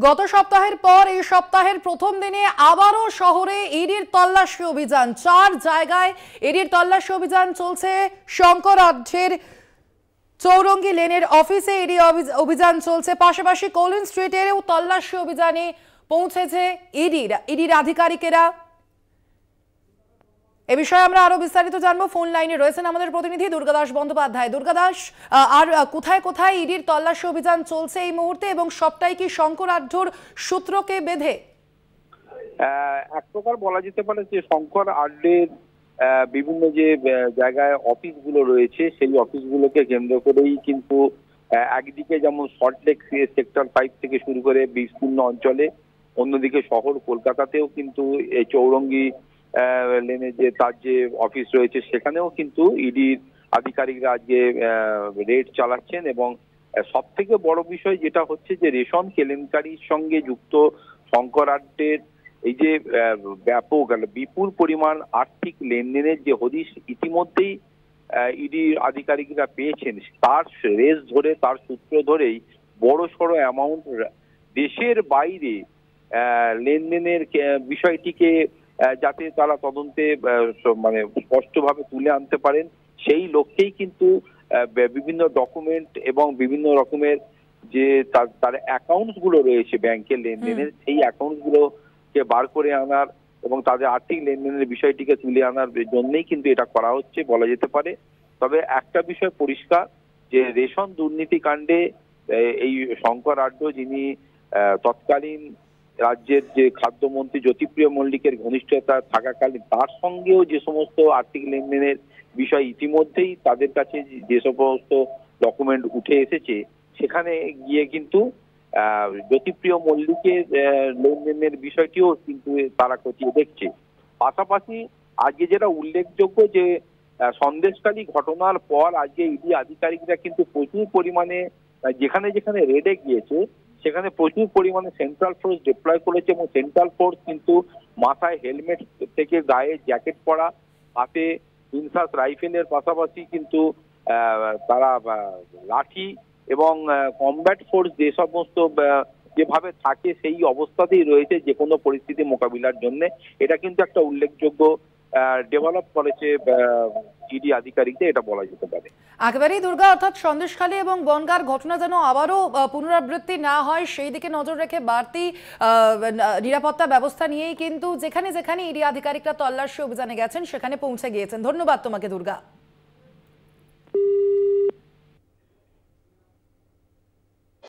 গত সপ্তাহের পর এই সপ্তাহের প্রথম দিনে আবারও শহরে ইডির তল্লাশি অভিযান। 4 জায়গায় ইডির তল্লাশি অভিযান চলছে। শঙ্করাঢ্যের চৌরঙ্গি লেনের অফিসে ইডি অভিযান চলছে, পাশাপাশি কলিন স্ট্রিটেও তল্লাশি অভিযানে পৌঁছেছে ইডির আধিকারিকেরা। এ বিষয়ে আমরা আরো বিস্তারিত জানবো। ফোন লাইনে রয়েছেন আমাদের প্রতিনিধি দুর্গাদাস বন্দ্যোপাধ্যায়। দুর্গাদাস, আর কোথায় কোথায় ইডির তল্লাশি অভিযান চলছে এই মুহূর্তে, এবং সবটাই কি শঙ্করাঢ্যর সূত্রকে বেঁধে? এক প্রকার বলা যেতে পারে যে শঙ্করাঢ্যের বিভিন্ন যে জায়গায় অফিসগুলো রয়েছে সেই অফিসগুলোকে কেন্দ্র করেই কিন্তু একদিকে যেমন সল্টলেক সেক্টর 5 থেকে শুরু করে বিস্তীর্ণ অঞ্চলে, অন্যদিকে শহর কলকাতাতেও কিন্তু এই চৌরঙ্গি লেনে যে তার যে অফিস রয়েছে সেখানেও কিন্তু ইডির আধিকারিকরা আজকে রেড চালাচ্ছেন। এবং সব থেকে বড় বিষয় যেটা হচ্ছে যে রেশন কেলেঙ্কারির সঙ্গে যুক্ত শঙ্করাঢ্যের এই যে ব্যাপক বিপুল পরিমাণ আর্থিক লেনদেনের যে হদিশ ইতিমধ্যেই ইডি আধিকারিকরা পেয়েছেন, তার রেস ধরে, তার সূত্র ধরেই বড় সড় অ্যামাউন্ট দেশের বাইরে লেনদেনের বিষয়টিকে যাতে তারা তদন্তে মানে স্পষ্টভাবে তুলে আনতে পারেন সেই লক্ষ্যেই কিন্তু বিভিন্ন ডকুমেন্ট এবং বিভিন্ন রকমের যে তার অ্যাকাউন্টস গুলো রয়েছে ব্যাংকের লেনদেনের, সেই অ্যাকাউন্টস গুলোকে বার করে আনার এবং তাদের আর্থিক লেনদেনের বিষয়টিকে তুলে আনার জন্যই কিন্তু এটা করা হচ্ছে বলা যেতে পারে। তবে একটা বিষয় পরিষ্কার যে রেশন দুর্নীতি কাণ্ডে এই শঙ্করাঢ্য, যিনি তৎকালীন রাজ্যের যে খাদ্যমন্ত্রী জ্যোতিপ্রিয় মল্লিকের ঘনিষ্ঠতা থাকাকালীন, তার সঙ্গেও যে সমস্ত আর্থিক লেনদেনের বিষয় ইতিমধ্যেই তাদের কাছে যে সমস্ত ডকুমেন্ট উঠে এসেছে, সেখানে গিয়ে কিন্তু জ্যোতিপ্রিয় মল্লিকের লেনদেনের বিষয়টিও কিন্তু তারা খতিয়ে দেখছে। পাশাপাশি আজকে যেটা উল্লেখযোগ্য যে সন্দেশখালী ঘটনার পর আজকে ইডি আধিকারিকরা কিন্তু প্রচুর পরিমাণে যেখানে যেখানে রেডে গিয়েছে সেখানে প্রচুর পরিমাণে সেন্ট্রাল ফোর্স ডিপ্লয় করেছে। এবং সেন্ট্রাল ফোর্স কিন্তু মাথায় হেলমেট থেকে গায়ে জ্যাকেট পরা, হাতে ইনসাস রাইফেলের পাশাপাশি কিন্তু তারা লাঠি এবং কমব্যাট ফোর্স যে সমস্ত যেভাবে থাকে সেই অবস্থাতেই রয়েছে যে কোনো পরিস্থিতি মোকাবিলার জন্য। এটা কিন্তু একটা উল্লেখযোগ্য ডেভেলপ করেছে ইডি আধিকারিকদের, এটা বলা যেতে পারে। একেবারেই দুর্গা, অর্থাৎ সন্দেশখালী এবং বনগাঁর ঘটনা যেন আবারও পুনরাবৃত্তি না হয় সেই দিকে নজর রেখে বাড়তি নিরাপত্তা ব্যবস্থা নিয়েই কিন্তু যেখানে যেখানে ইডি আধিকারিকরা তল্লাশি অভিযানে গেছেন সেখানে পৌঁছে গিয়েছেন। ধন্যবাদ তোমাকে দুর্গা।